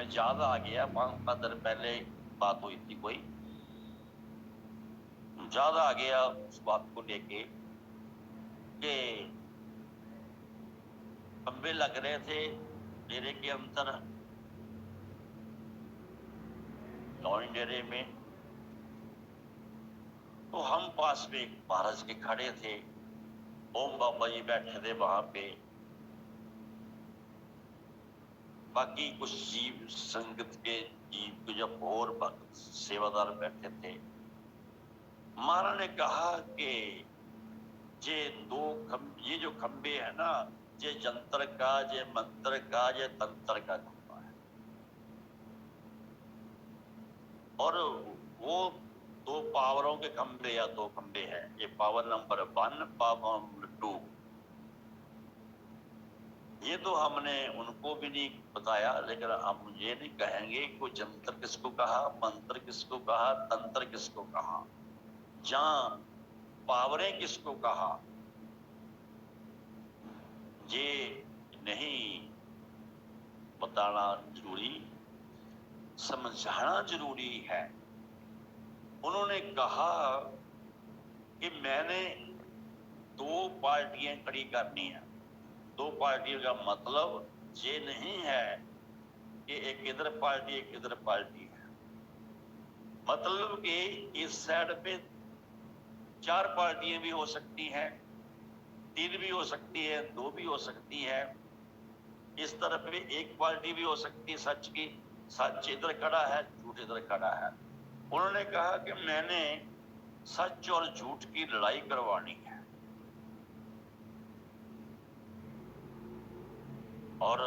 ہمیں یاد آ گیا 5 دن پہلے بات ہوئی تھی کوئی، یاد آ گیا اس بات کو لے کے کہ کھمبے لگ رہے تھے ڈیرے کے اندر، ٹاؤن ڈیرے میں، تو ہم پاس میں مہاراج کے کھڑے تھے، اوم بابا جی بیٹھے تھے وہاں پہ، باقی کچھ جیو سنگت کے جیو کے جب اور سیوادار بیٹھے تھے۔ مہاراج نے کہا کہ یہ جو کھمبے ہیں نا، یہ جنتر کا، یہ منتر کا، یہ تنتر کا کھمبا ہے، اور وہ 2 پاوروں کے کھمبے یا 2 کھمبے ہیں، یہ پاور نمبر 1، پاور نمبر 2۔ یہ تو ہم نے ان کو بھی نہیں بتایا، لیکن ہم یہ نہیں کہیں گے کہ جنتر کس کو کہا، منتر کس کو کہا، تنتر کس کو کہا، جہاں پاوریں کس کو کہا، یہ نہیں بتانا ضروری، سمجھانا ضروری ہے۔ انہوں نے کہا کہ میں نے 2 پارٹیاں کھڑی کرنی ہیں۔ 2 پارٹیوں کا مطلب یہ نہیں ہے کہ ایک ادھر پارٹی ایک ادھر پارٹی ہے، مطلب کہ اس سائڈ پہ 4 پارٹیاں بھی ہو سکتی ہیں، 3 بھی ہو سکتی ہے، 2 بھی ہو سکتی ہے، اس طرف پہ 1 پارٹی بھی ہو سکتی ہے سچ کی، سچ ادھر کھڑا ہے، جھوٹ ادھر کھڑا ہے۔ انہوں نے کہا کہ میں نے سچ اور جھوٹ کی لڑائی کروانی ہے، اور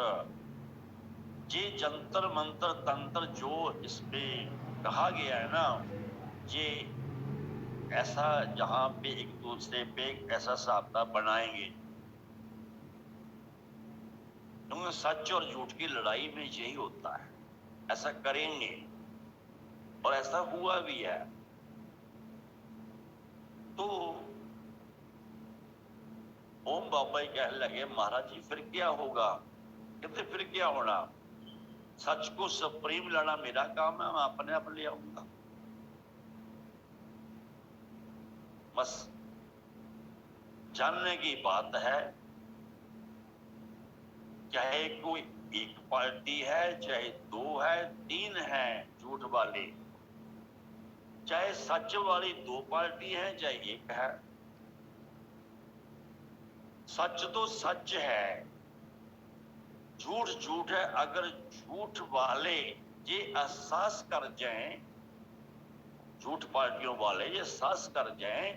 یہ جنتر منتر تنتر جو اس پہ کہا گیا ہے نا، یہ ایسا جہاں پہ ایک دوسرے پہ ایسا ضابطہ بنائیں گے، کیونکہ سچ اور جھوٹ کی لڑائی میں یہی ہوتا ہے، ایسا کریں گے، اور ایسا ہوا بھی ہے۔ تو اوم بابا جی کہنے لگے مہاراج جی پھر کیا ہوگا؟ کہتے پھر کیا ہونا، سچ کو سپریم لانا میرا کام ہے، میں اپنے آپ لے آؤں گا، بس جاننے کی بات ہے، چاہے کوئی 1 پارٹی ہے، چاہے 2 ہے، 3 ہے جھوٹ والے، چاہے سچ والی 2 پارٹی ہے، چاہے 1 ہے، سچ تو سچ ہے، جھوٹ جھوٹ ہے۔ اگر جھوٹ والے یہ احساس کر جائیں، جھوٹ پارٹیوں والے یہ احساس کر جائیں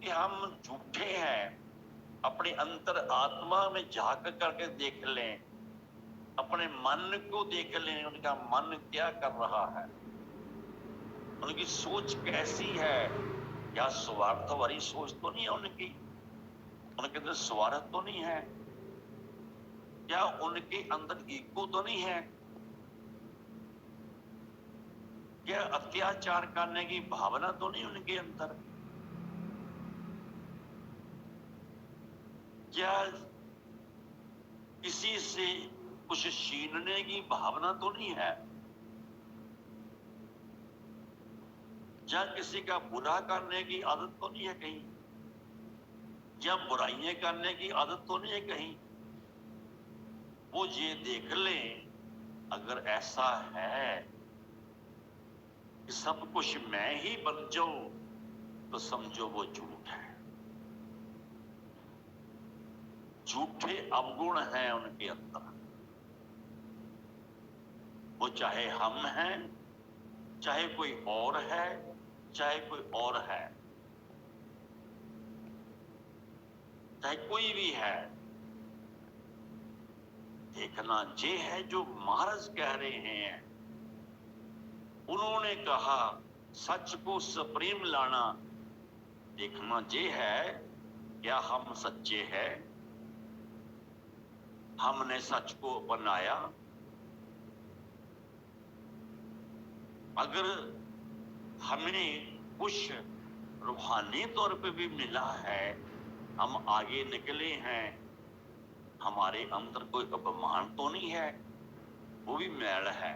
کہ ہم جھوٹے ہیں، اپنی انتر آتما میں جھانک کر کے دیکھ لیں، اپنے من کو دیکھ لیں، ان کا من کیا کر رہا ہے، ان کی سوچ کیسی ہے، کیا سوارتھ والی سوچ تو نہیں ہے ان کی، ان کے اندر سوارتھ تو نہیں ہے، کیا ان کے اندر ایگو تو نہیں ہے، کیا اتیاچار کرنے کی بھاونا تو نہیں ان کے اندر، کیا کسی سے کچھ چھیننے کی بھاونا تو نہیں ہے، یا کسی کا برا کرنے کی عادت تو نہیں ہے کہیں، یا برائیاں کرنے کی عادت تو نہیں ہے کہیں۔ وہ یہ دیکھ لیں، اگر ایسا ہے کہ سب کچھ میں ہی بن جاؤں تو سمجھو وہ جھوٹ ہے، جھوٹے اوگن ہیں ان کے اندر، وہ چاہے ہم ہیں، چاہے کوئی اور ہے، چاہے کوئی اور ہے، چاہے کوئی بھی ہے، دیکھنا یہ ہے جو مہاراج کہہ رہے ہیں۔ انہوں نے کہا سچ کو سپریم لانا، دیکھنا یہ ہے کیا ہم سچے ہیں، ہم نے سچ کو بنایا، اگر ہمیں کچھ روحانی طور پہ بھی ملا ہے، ہم آگے نکلے ہیں، ہمارے اندر کوئی ابمان تو نہیں ہے، وہ بھی میل ہے،